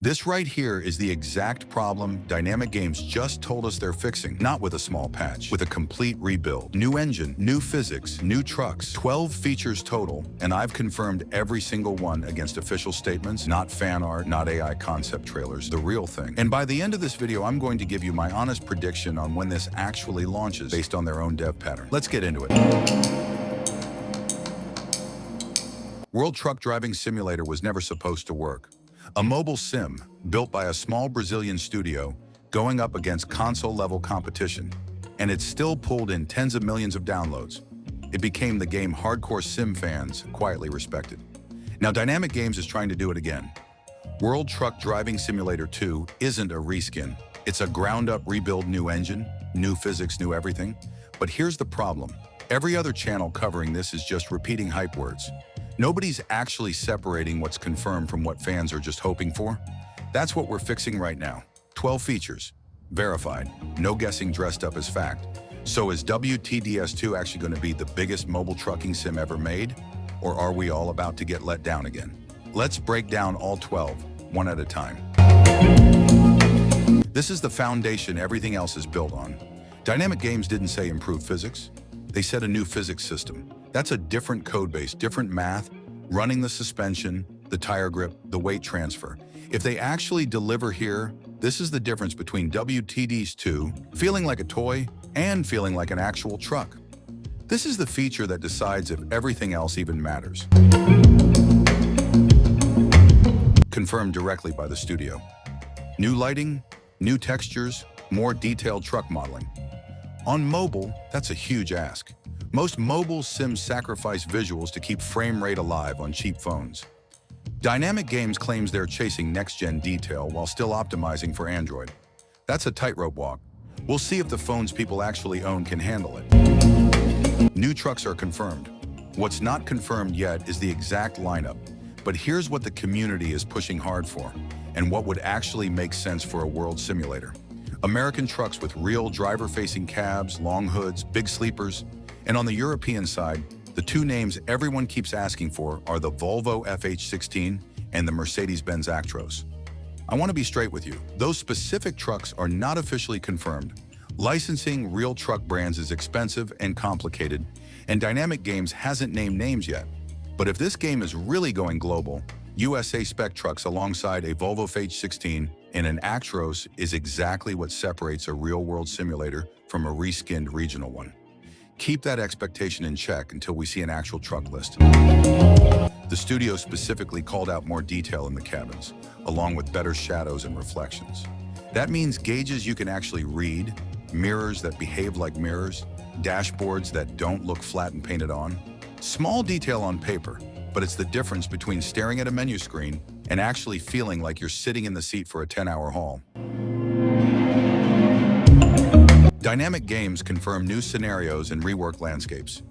This right here is the exact problem Dynamic Games just told us they're fixing, not with a small patch, with a complete rebuild. New engine, new physics, new trucks, 12 features total, and I've confirmed every single one against official statements, not fan art, not AI concept trailers, the real thing. And by the end of this video, I'm going to give you my honest prediction on when this actually launches based on their own dev pattern. Let's get into it. World Truck Driving Simulator was never supposed to work. A mobile sim built by a small Brazilian studio going up against console-level competition, and it still pulled in tens of millions of downloads. It became the game hardcore sim fans quietly respected. Now Dynamic Games is trying to do it again. World Truck Driving Simulator 2 isn't a reskin. It's a ground-up rebuild, new engine, new physics, new everything. But here's the problem. Every other channel covering this is just repeating hype words. Nobody's actually separating what's confirmed from what fans are just hoping for. That's what we're fixing right now. 12 features, verified, no guessing dressed up as fact. So is WTDS 2 actually going to be the biggest mobile trucking sim ever made? Or are we all about to get let down again? Let's break down all 12, one at a time. This is the foundation everything else is built on. Dynamic Games didn't say improved physics. They said a new physics system. That's a different code base, different math, running the suspension, the tire grip, the weight transfer. If they actually deliver here, this is the difference between WTDS 2 feeling like a toy and feeling like an actual truck. This is the feature that decides if everything else even matters. Confirmed directly by the studio. New lighting, new textures, more detailed truck modeling. On mobile, that's a huge ask. Most mobile sims sacrifice visuals to keep frame rate alive on cheap phones. Dynamic Games claims they're chasing next-gen detail while still optimizing for Android. That's a tightrope walk. We'll see if the phones people actually own can handle it. New trucks are confirmed. What's not confirmed yet is the exact lineup, but here's what the community is pushing hard for, and what would actually make sense for a world simulator. American trucks with real driver-facing cabs, long hoods, big sleepers. And on the European side, the two names everyone keeps asking for are the Volvo FH16 and the Mercedes-Benz Actros. I want to be straight with you. Those specific trucks are not officially confirmed. Licensing real truck brands is expensive and complicated, and Dynamic Games hasn't named names yet. But if this game is really going global, USA spec trucks alongside a Volvo FH16 and an Actros is exactly what separates a real-world simulator from a reskinned regional one. Keep that expectation in check until we see an actual truck list. The studio specifically called out more detail in the cabins, along with better shadows and reflections. That means gauges you can actually read, mirrors that behave like mirrors, dashboards that don't look flat and painted on. Small detail on paper, but it's the difference between staring at a menu screen and actually feeling like you're sitting in the seat for a 10-hour haul. Dynamic Games confirm new scenarios and rework landscapes.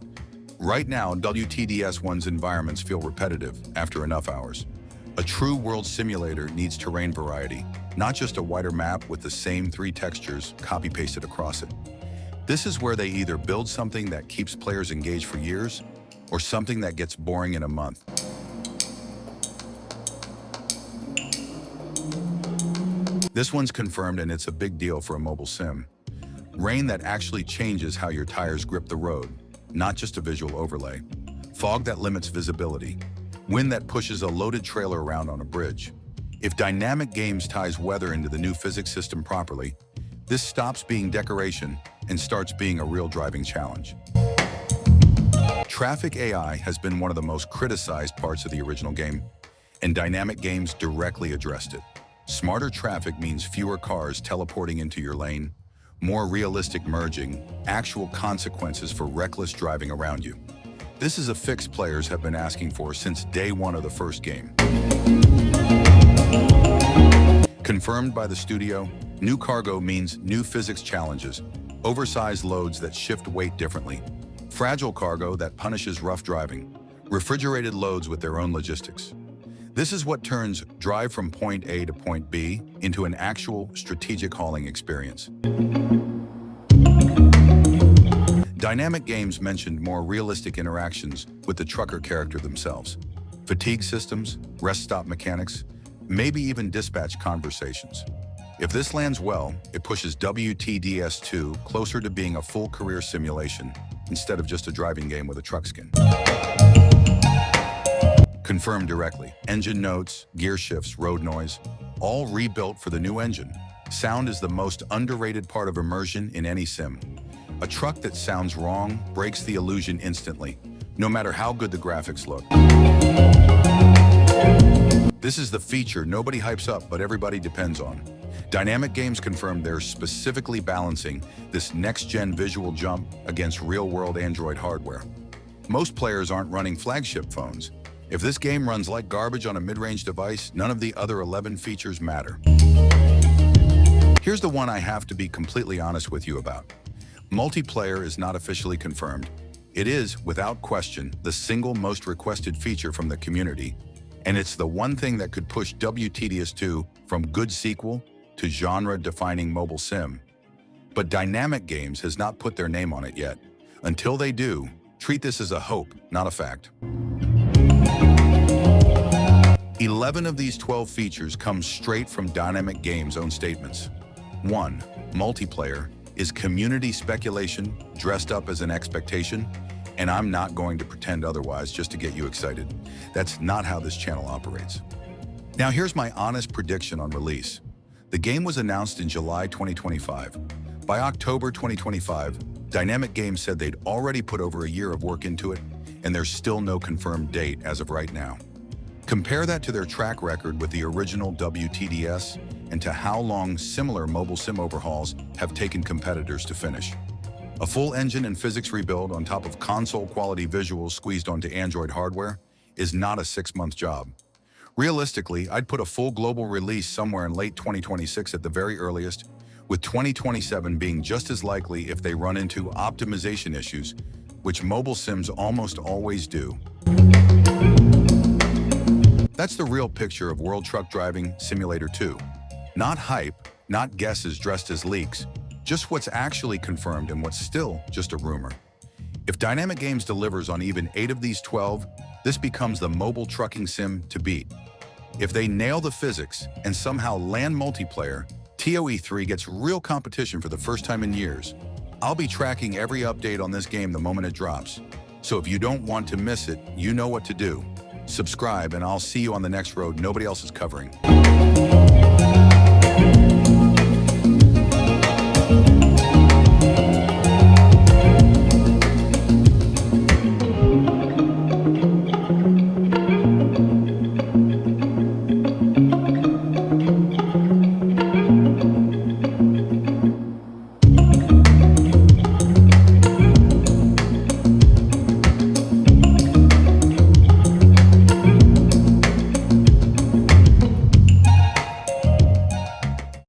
Right now, WTDS 1's environments feel repetitive after enough hours. A true world simulator needs terrain variety, not just a wider map with the same 3 textures copy-pasted across it. This is where they either build something that keeps players engaged for years, or something that gets boring in a month. This one's confirmed, and it's a big deal for a mobile sim. Rain that actually changes how your tires grip the road, not just a visual overlay. Fog that limits visibility. Wind that pushes a loaded trailer around on a bridge. If Dynamic Games ties weather into the new physics system properly, this stops being decoration and starts being a real driving challenge. Traffic AI has been one of the most criticized parts of the original game, and Dynamic Games directly addressed it. Smarter traffic means fewer cars teleporting into your lane, more realistic merging, actual consequences for reckless driving around you. This is a fix players have been asking for since day one of the first game. Confirmed by the studio, new cargo means new physics challenges, oversized loads that shift weight differently, fragile cargo that punishes rough driving, refrigerated loads with their own logistics. This is what turns drive from point A to point B into an actual strategic hauling experience. Dynamic Games mentioned more realistic interactions with the trucker character themselves. Fatigue systems, rest stop mechanics, maybe even dispatch conversations. If this lands well, it pushes WTDS 2 closer to being a full career simulation instead of just a driving game with a truck skin. Confirmed directly. Engine notes, gear shifts, road noise, all rebuilt for the new engine. Sound is the most underrated part of immersion in any sim. A truck that sounds wrong breaks the illusion instantly, no matter how good the graphics look. This is the feature nobody hypes up, but everybody depends on. Dynamic Games confirmed they're specifically balancing this next-gen visual jump against real-world Android hardware. Most players aren't running flagship phones. If this game runs like garbage on a mid-range device, none of the other 11 features matter. Here's the one I have to be completely honest with you about. Multiplayer is not officially confirmed. It is, without question, the single most requested feature from the community, and it's the one thing that could push WTDS 2 from good sequel to genre-defining mobile sim. But Dynamic Games has not put their name on it yet. Until they do, treat this as a hope, not a fact. 11 of these 12 features come straight from Dynamic Games' own statements. 1. Multiplayer is community speculation dressed up as an expectation, and I'm not going to pretend otherwise just to get you excited. That's not how this channel operates. Now here's my honest prediction on release. The game was announced in July 2025. By October 2025, Dynamic Games said they'd already put over a year of work into it, and there's still no confirmed date as of right now. Compare that to their track record with the original WTDS and to how long similar mobile sim overhauls have taken competitors to finish. A full engine and physics rebuild on top of console-quality visuals squeezed onto Android hardware is not a 6-month job. Realistically, I'd put a full global release somewhere in late 2026 at the very earliest, with 2027 being just as likely if they run into optimization issues, which mobile sims almost always do. That's the real picture of World Truck Driving Simulator 2. Not hype, not guesses dressed as leaks, just what's actually confirmed and what's still just a rumor. If Dynamic Games delivers on even 8 of these 12, this becomes the mobile trucking sim to beat. If they nail the physics and somehow land multiplayer, TOE3 gets real competition for the first time in years. I'll be tracking every update on this game the moment it drops. So if you don't want to miss it, you know what to do. Subscribe, and I'll see you on the next road nobody else is covering.